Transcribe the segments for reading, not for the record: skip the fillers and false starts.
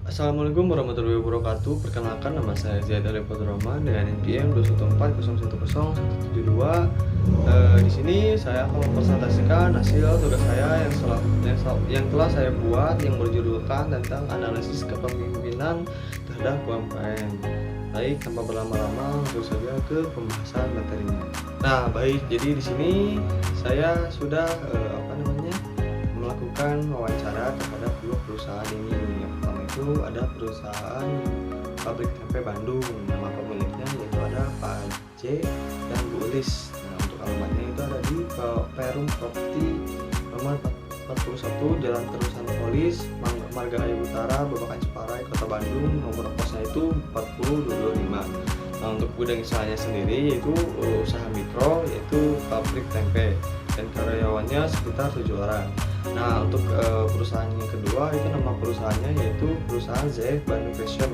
Assalamualaikum warahmatullahi wabarakatuh. Perkenalkan, nama saya Zaid Ali Rahman dengan NPM 214010172. Di sini saya akan mempresentasikan hasil tugas saya yang telah saya buat yang berjudulkan tentang analisis kepemimpinan terhadap UMKM. Baik, tanpa berlama-lama langsung saja ke pembahasan materinya. Nah, baik. Jadi di sini saya sudah melakukan wawancara terhadap dua perusahaan ini. Yang pertama itu ada perusahaan pabrik tempe Bandung, nama pemiliknya yaitu ada Pak J dan Bu Ulis. Nah, untuk alamatnya itu ada di Perum Properti nomor 41 Jalan Terusan Polis, Marga Ayu Utara, Babakan Ciparai, Kota Bandung. Nomor posnya itu 40225. Nah, untuk gudang usahanya sendiri yaitu usaha mikro, yaitu pabrik tempe, dan karyawannya sekitar 7 orang. Nah, untuk perusahaan yang kedua itu nama perusahaannya yaitu perusahaan ZF Bandung Fashion.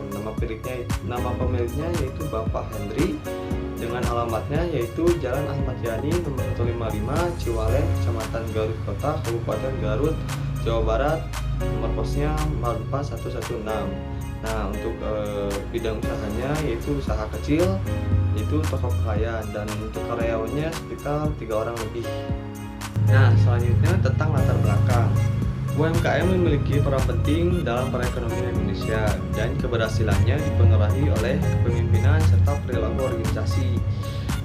Nama pemiliknya yaitu Bapak Hendri, dengan alamatnya yaitu Jalan Ahmad Yani nomor 155 Ciwalem, Kecamatan Garut Kota, Kabupaten Garut, Jawa Barat. Nomor posnya 44116. Nah, untuk bidang usahanya yaitu usaha kecil, yaitu toko pakaian, dan untuk karyawannya sekitar 3 orang lebih. Nah, selanjutnya tentang latar belakang. UMKM memiliki peran penting dalam perekonomian Indonesia, dan keberhasilannya dipengaruhi oleh kepemimpinan serta perilaku organisasi.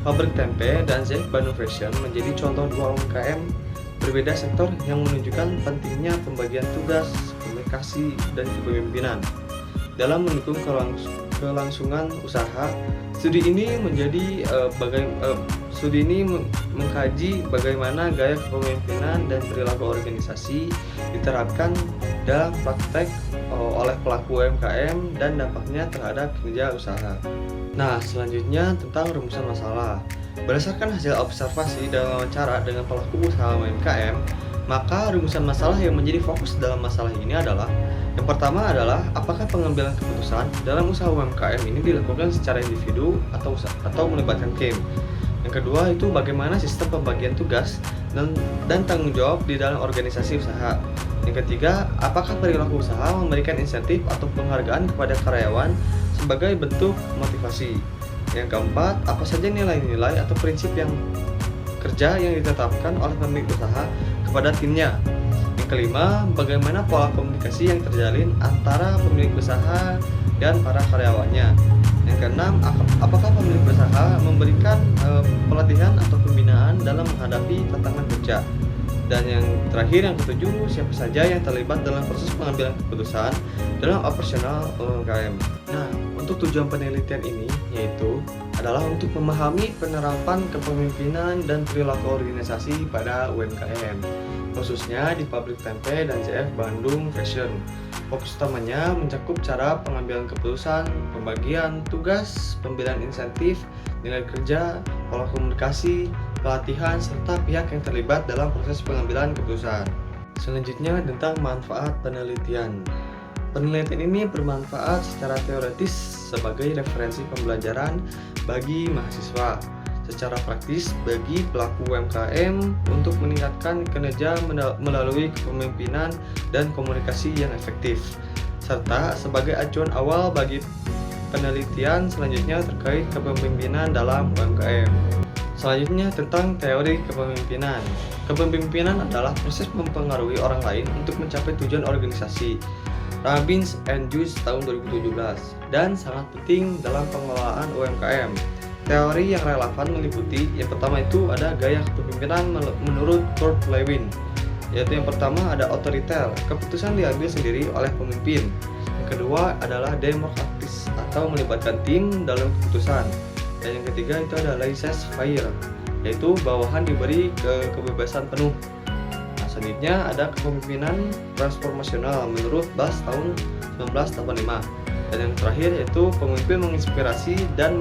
Pabrik tempe dan ZF Bandung Fashion menjadi contoh dua UMKM berbeda sektor yang menunjukkan pentingnya pembagian tugas, komunikasi, dan kepemimpinan dalam mendukung kelangsungan usaha. Studi ini mengkaji bagaimana gaya kepemimpinan dan perilaku organisasi diterapkan dalam praktek oleh pelaku UMKM dan dampaknya terhadap kinerja usaha. Nah, selanjutnya tentang rumusan masalah. Berdasarkan hasil observasi dan wawancara dengan pelaku usaha UMKM, maka rumusan masalah yang menjadi fokus dalam masalah ini adalah: yang pertama adalah apakah pengambilan keputusan dalam usaha UMKM ini dilakukan secara individu atau melibatkan tim. Yang kedua itu bagaimana sistem pembagian tugas dan tanggung jawab di dalam organisasi usaha. Yang ketiga, apakah perilaku usaha memberikan insentif atau penghargaan kepada karyawan sebagai bentuk motivasi. Yang keempat, apa saja nilai-nilai atau prinsip kerja yang ditetapkan oleh pemilik usaha kepada timnya. Yang kelima, bagaimana pola komunikasi yang terjalin antara pemilik usaha dan para karyawannya. Yang keenam, apakah pemilik usaha memberikan pelatihan atau pembinaan dalam menghadapi tantangan kerja. Dan yang terakhir, yang ketujuh, siapa saja yang terlibat dalam proses pengambilan keputusan dalam operasional UMKM. Nah, untuk tujuan penelitian ini yaitu adalah untuk memahami penerapan kepemimpinan dan perilaku organisasi pada UMKM, khususnya di pabrik tempe dan ZF Bandung Fashion. Fokus utamanya mencakup cara pengambilan keputusan, pembagian tugas, pemberian insentif, nilai kerja, pola komunikasi, pelatihan, serta pihak yang terlibat dalam proses pengambilan keputusan. Selanjutnya tentang manfaat penelitian. Penelitian ini bermanfaat secara teoretis sebagai referensi pembelajaran bagi mahasiswa, secara praktis bagi pelaku UMKM untuk meningkatkan kinerja melalui kepemimpinan dan komunikasi yang efektif, serta sebagai acuan awal bagi penelitian selanjutnya terkait kepemimpinan dalam UMKM. Selanjutnya tentang teori kepemimpinan. Kepemimpinan adalah proses mempengaruhi orang lain untuk mencapai tujuan organisasi. Robbins and Joyce tahun 2017, dan sangat penting dalam pengelolaan UMKM. Teori yang relevan meliputi: yang pertama itu ada gaya kepemimpinan menurut Kurt Lewin, yaitu yang pertama ada otoriter, keputusan diambil sendiri oleh pemimpin. Yang kedua adalah demokratis atau melibatkan tim dalam keputusan. Dan yang ketiga itu ada laissez-faire, yaitu bawahan diberi kebebasan penuh. Nah, selanjutnya ada kepemimpinan transformasional menurut Bass tahun 1985. Dan yang terakhir yaitu pemimpin menginspirasi dan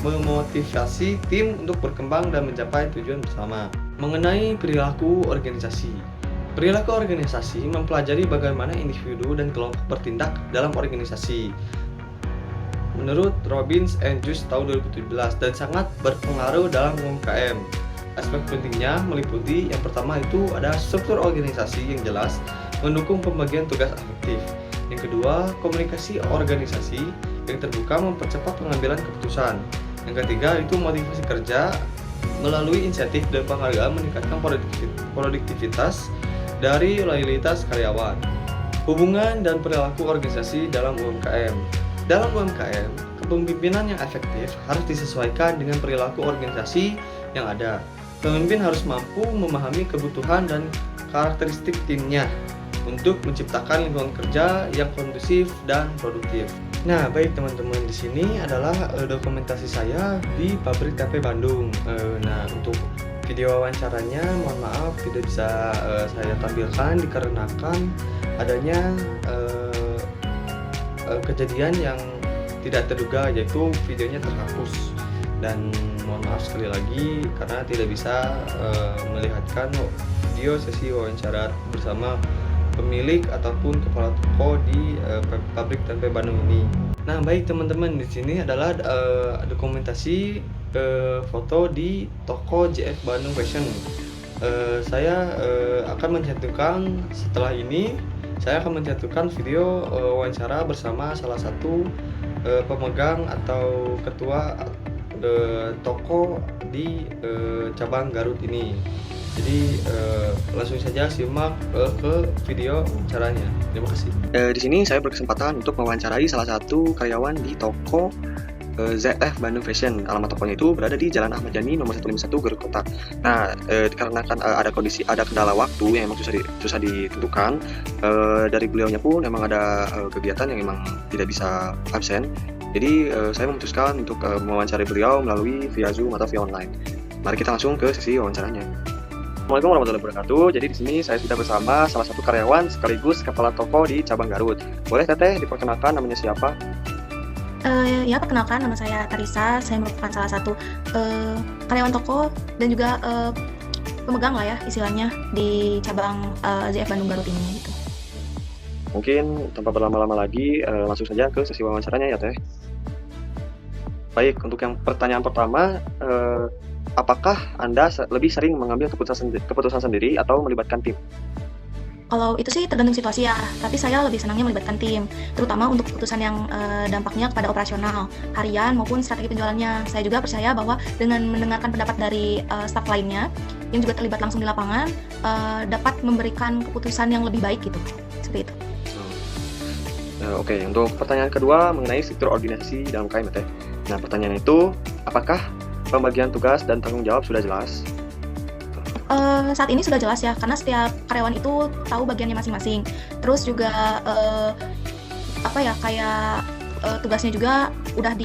memotivasi tim untuk berkembang dan mencapai tujuan bersama. Mengenai perilaku organisasi. Perilaku organisasi mempelajari bagaimana individu dan kelompok bertindak dalam organisasi menurut Robbins and Joyce tahun 2017, dan sangat berpengaruh dalam UMKM. Aspek pentingnya meliputi: yang pertama itu ada struktur organisasi yang jelas, mendukung pembagian tugas efektif. Yang kedua, komunikasi organisasi yang terbuka mempercepat pengambilan keputusan. Yang ketiga, itu motivasi kerja melalui insentif dan penghargaan meningkatkan produktivitas dari loyalitas karyawan. Hubungan dan perilaku organisasi dalam UMKM. Dalam UMKM, kepemimpinan yang efektif harus disesuaikan dengan perilaku organisasi yang ada. Pemimpin harus mampu memahami kebutuhan dan karakteristik timnya untuk menciptakan lingkungan kerja yang kondusif dan produktif. Nah, baik teman-teman, di sini adalah dokumentasi saya di pabrik tempe Bandung. Nah, untuk video wawancaranya, mohon maaf tidak bisa saya tampilkan dikarenakan adanya kejadian yang tidak terduga, yaitu videonya terhapus. Dan mohon maaf sekali lagi karena tidak bisa melihatkan video sesi wawancara bersama pemilik ataupun kepala toko di pabrik tempe Bandung ini. Nah, baik teman-teman, di sini adalah dokumentasi foto di toko JF Bandung Fashion. Saya akan mencantumkan setelah ini. Saya akan mencantumkan video wawancara bersama salah satu pemegang atau ketua toko di cabang Garut ini. Jadi langsung saja simak ke video wawancaranya. Terima kasih. Di sini saya berkesempatan untuk mewawancarai salah satu karyawan di toko ZF Bandung Fashion. Alamat tokonya itu berada di Jalan Ahmad Yani nomor 151 Garut Kota. Nah, dikarenakan ada kendala waktu yang memang susah ditentukan, dari beliaunya pun memang ada kegiatan yang memang tidak bisa absen. Jadi saya memutuskan untuk mewawancarai beliau melalui via Zoom atau via online. Mari kita langsung ke sesi wawancaranya. Assalamualaikum warahmatullahi wabarakatuh. Jadi di sini saya sudah bersama salah satu karyawan sekaligus kepala toko di cabang Garut. Boleh Teteh diperkenalkan namanya siapa? Ya, perkenalkan, nama saya Tarisa. Saya merupakan salah satu karyawan toko dan juga pemegang lah ya istilahnya di cabang ZF Bandung Garut ini gitu. Mungkin tanpa berlama-lama lagi langsung saja ke sesi wawancaranya ya Teh. Baik, untuk yang pertanyaan pertama, apakah Anda lebih sering mengambil keputusan sendiri atau melibatkan tim? Kalau itu sih tergantung situasi ya, tapi saya lebih senangnya melibatkan tim, terutama untuk keputusan yang dampaknya kepada operasional, harian maupun strategi penjualannya. Saya juga percaya bahwa dengan mendengarkan pendapat dari staf lainnya yang juga terlibat langsung di lapangan, dapat memberikan keputusan yang lebih baik gitu, seperti itu. Oke, untuk pertanyaan kedua mengenai struktur organisasi dalam UMKM Teh. Nah, pertanyaan itu, apakah pembagian tugas dan tanggung jawab sudah jelas? Saat ini sudah jelas ya, karena setiap karyawan itu tahu bagiannya masing-masing. Terus juga tugasnya juga udah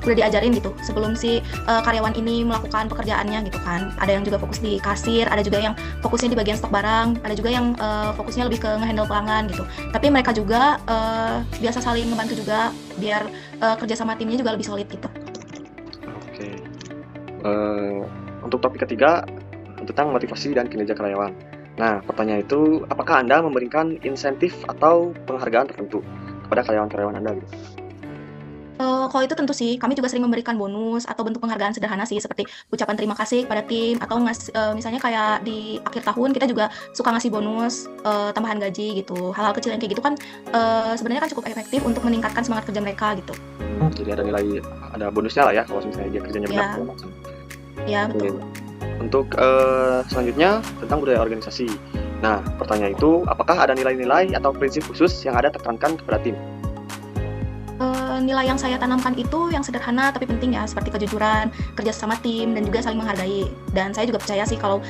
diajarin gitu sebelum si karyawan ini melakukan pekerjaannya gitu kan. Ada yang juga fokus di kasir, ada juga yang fokusnya di bagian stok barang, ada juga yang fokusnya lebih ke ngehandle pelanggan gitu. Tapi mereka juga biasa saling ngebantu juga biar kerja sama timnya juga lebih solid gitu. Oke. Untuk topik ketiga tentang motivasi dan kinerja karyawan. Nah, pertanyaan itu, apakah Anda memberikan insentif atau penghargaan tertentu kepada karyawan-karyawan Anda gitu? Kalau itu tentu sih, kami juga sering memberikan bonus atau bentuk penghargaan sederhana sih, seperti ucapan terima kasih kepada tim, atau misalnya kayak di akhir tahun kita juga suka ngasih bonus tambahan gaji gitu. Hal-hal kecil yang kayak gitu kan sebenarnya kan cukup efektif untuk meningkatkan semangat kerja mereka gitu. Jadi ada bonusnya lah ya kalau misalnya dia kerjanya benar. Ya, betul. Untuk selanjutnya tentang budaya organisasi. Nah, pertanyaan itu, apakah ada nilai-nilai atau prinsip khusus yang ada tekankan kepada tim? Nilai yang saya tanamkan itu yang sederhana tapi penting ya, seperti kejujuran, kerja sama tim, dan juga saling menghargai. Dan saya juga percaya sih kalau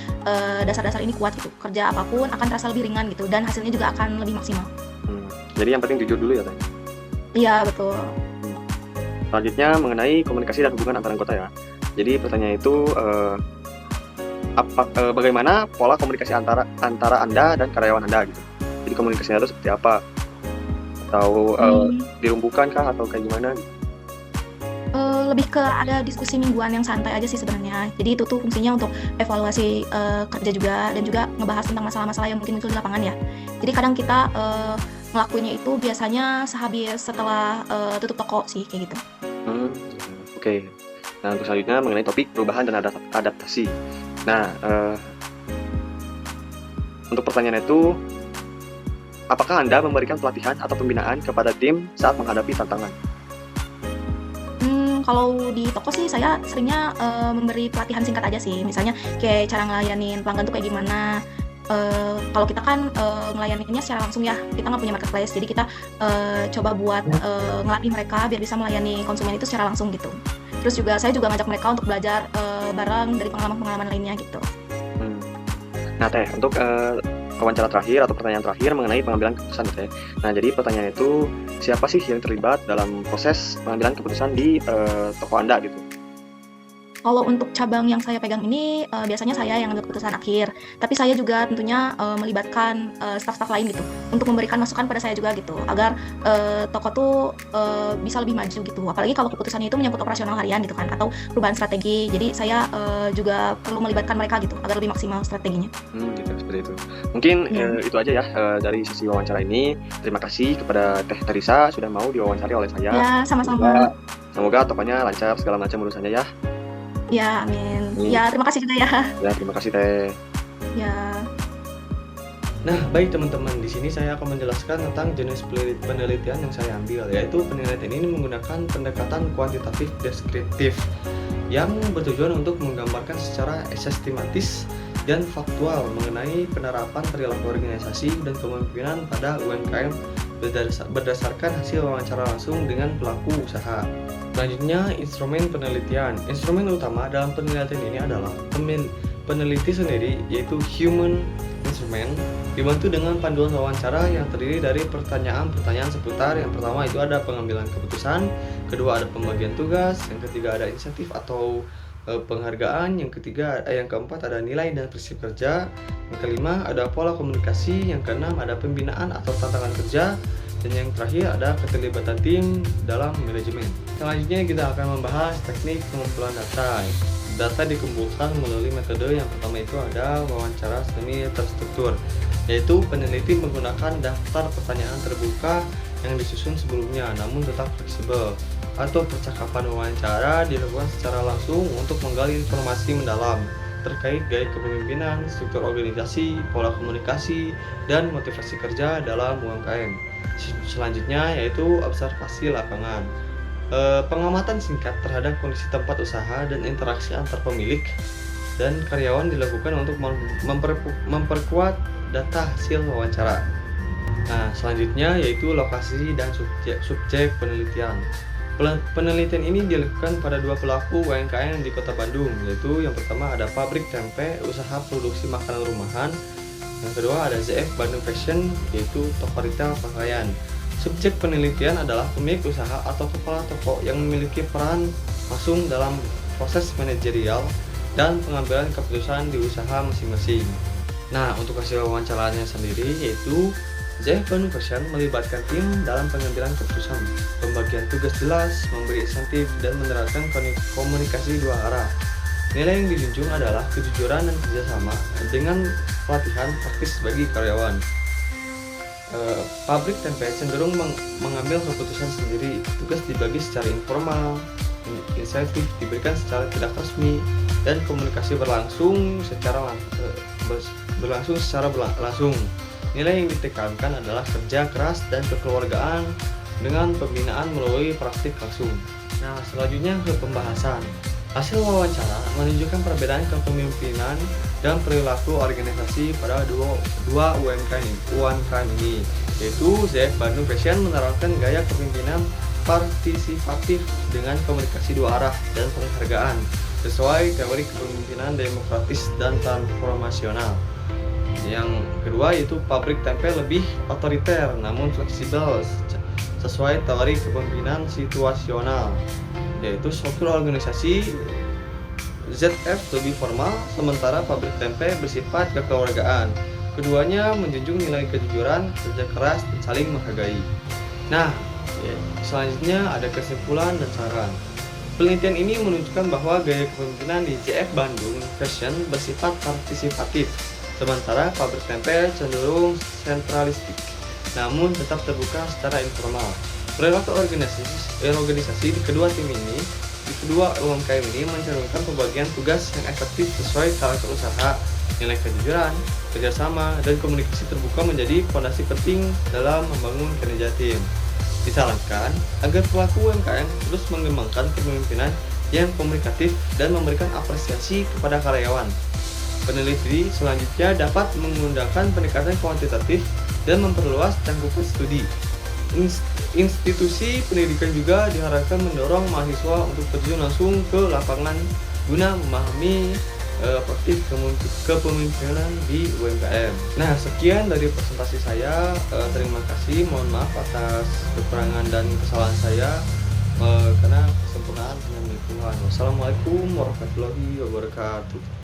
dasar-dasar ini kuat gitu, kerja apapun akan terasa lebih ringan gitu, dan hasilnya juga akan lebih maksimal. Jadi yang penting jujur dulu ya Teh? Iya, betul. Selanjutnya mengenai komunikasi dan hubungan antar anggota ya. Jadi pertanyaan itu, bagaimana pola komunikasi antara Anda dan karyawan Anda gitu? Jadi komunikasinya itu seperti apa? Atau dirumbukan kah atau kayak gimana? Lebih ke ada diskusi mingguan yang santai aja sih sebenarnya. Jadi itu tuh fungsinya untuk evaluasi kerja juga, dan juga ngebahas tentang masalah-masalah yang mungkin muncul di lapangan ya. Jadi kadang kita ngelakuinnya itu biasanya sehabis setelah tutup toko sih kayak gitu. Oke. Nah, untuk selanjutnya mengenai topik perubahan dan adaptasi. Nah, untuk pertanyaan itu, apakah Anda memberikan pelatihan atau pembinaan kepada tim saat menghadapi tantangan? Kalau di toko sih saya seringnya memberi pelatihan singkat aja sih. Misalnya kayak cara ngelayanin pelanggan tuh kayak gimana. Kalau kita kan ngelayaninnya secara langsung ya, kita nggak punya marketplace, jadi kita coba buat ngelatih mereka biar bisa melayani konsumen itu secara langsung gitu. Terus juga saya juga ngajak mereka untuk belajar bareng dari pengalaman-pengalaman lainnya gitu. Nah Teh, untuk wawancara terakhir atau pertanyaan terakhir mengenai pengambilan keputusan Teh. Nah jadi pertanyaan itu, siapa sih yang terlibat dalam proses pengambilan keputusan di toko Anda gitu? Kalau untuk cabang yang saya pegang ini biasanya saya yang ambil keputusan akhir, tapi saya juga tentunya melibatkan staf-staf lain gitu untuk memberikan masukan pada saya juga gitu agar toko tuh bisa lebih maju gitu. Apalagi kalau keputusannya itu menyangkut operasional harian gitu kan atau perubahan strategi. Jadi saya juga perlu melibatkan mereka gitu agar lebih maksimal strateginya. Gitu seperti itu. Mungkin itu aja ya dari sesi wawancara ini. Terima kasih kepada Teh Teresa sudah mau diwawancara oleh saya. Ya, sama-sama. Semoga tokonya lancar segala macam urusannya ya. Ya, amin. Ya, terima kasih juga ya. Ya, terima kasih Teh. Ya. Nah, baik teman-teman, di sini saya akan menjelaskan tentang jenis penelitian yang saya ambil, yaitu penelitian ini menggunakan pendekatan kuantitatif deskriptif yang bertujuan untuk menggambarkan secara sistematis dan faktual mengenai penerapan perilaku organisasi dan kepemimpinan pada UMKM berdasarkan hasil wawancara langsung dengan pelaku usaha. Selanjutnya, instrumen penelitian. Instrumen utama dalam penelitian ini adalah peneliti sendiri, yaitu human instrument, dibantu dengan panduan wawancara yang terdiri dari pertanyaan-pertanyaan seputar. Yang pertama itu ada pengambilan keputusan, kedua ada pembagian tugas, yang ketiga ada insentif atau penghargaan, yang keempat ada nilai dan prinsip kerja, yang kelima ada pola komunikasi, yang keenam ada pembinaan atau tantangan kerja, dan yang terakhir ada keterlibatan tim dalam manajemen. Selanjutnya kita akan membahas teknik pengumpulan data. Data dikumpulkan melalui metode yang pertama itu ada wawancara semi terstruktur, yaitu peneliti menggunakan daftar pertanyaan terbuka yang disusun sebelumnya namun tetap fleksibel, atau percakapan wawancara dilakukan secara langsung untuk menggali informasi mendalam terkait gaya kepemimpinan, struktur organisasi, pola komunikasi, dan motivasi kerja dalam UMKM. Selanjutnya yaitu observasi lapangan. Pengamatan singkat terhadap kondisi tempat usaha dan interaksi antar pemilik dan karyawan dilakukan untuk memperkuat data hasil wawancara. Nah, selanjutnya yaitu lokasi dan subjek penelitian. Penelitian ini dilakukan pada dua pelaku UMKM di Kota Bandung, yaitu yang pertama ada pabrik tempe, usaha produksi makanan rumahan. Yang kedua ada ZF Bandung Fashion, yaitu toko retail pakaian. Subjek penelitian adalah pemilik usaha atau kepala toko yang memiliki peran langsung dalam proses manajerial dan pengambilan keputusan di usaha masing-masing. Nah, untuk hasil wawancaranya sendiri yaitu ZF Bandung Fashion melibatkan tim dalam pengambilan keputusan, pembagian tugas jelas, memberi insentif, dan menerapkan komunikasi dua arah. Nilai yang dijunjung adalah kejujuran dan kerjasama dengan pelatihan praktis bagi karyawan. Pabrik tempe cenderung mengambil keputusan sendiri, tugas dibagi secara informal, insentif diberikan secara tidak resmi, dan komunikasi berlangsung secara langsung. Nilai yang ditekankan adalah kerja keras dan kekeluargaan dengan pembinaan melalui praktik langsung. Nah, selanjutnya ke pembahasan. Hasil wawancara menunjukkan perbedaan kepemimpinan dan perilaku organisasi pada dua UMKM ini, yaitu ZF Bandung Fashion menerapkan gaya kepemimpinan partisipatif dengan komunikasi dua arah dan penghargaan sesuai teori kepemimpinan demokratis dan transformasional. Yang kedua yaitu pabrik tempe lebih otoriter namun fleksibel sesuai teori kepemimpinan situasional, yaitu struktur organisasi ZF lebih formal sementara pabrik tempe bersifat kekeluargaan. Keduanya menjunjung nilai kejujuran, kerja keras, dan saling menghargai. Nah, selanjutnya ada kesimpulan dan saran. Penelitian ini menunjukkan bahwa gaya kepemimpinan di ZF Bandung Fashion bersifat partisipatif, sementara pabrik tempe cenderung sentralistik, namun tetap terbuka secara informal. Perilaku organisasi di kedua UMKM ini mencerminkan pembagian tugas yang efektif sesuai karakter usaha Nilai kejujuran, kerjasama, dan komunikasi terbuka menjadi fondasi penting dalam membangun kinerja tim. Disarankan agar pelaku UMKM terus mengembangkan kepemimpinan yang komunikatif dan memberikan apresiasi kepada karyawan. Peneliti selanjutnya dapat menggunakan pendekatan kuantitatif dan memperluas cakupan studi. Institusi pendidikan juga diharapkan mendorong mahasiswa untuk terjun langsung ke lapangan guna memahami praktik kepemimpinan di UMKM. Nah, sekian dari presentasi saya. Terima kasih. Mohon maaf atas kekurangan dan kesalahan saya. Karena kesempurnaan hanya milik Tuhan. Wassalamualaikum warahmatullahi wabarakatuh.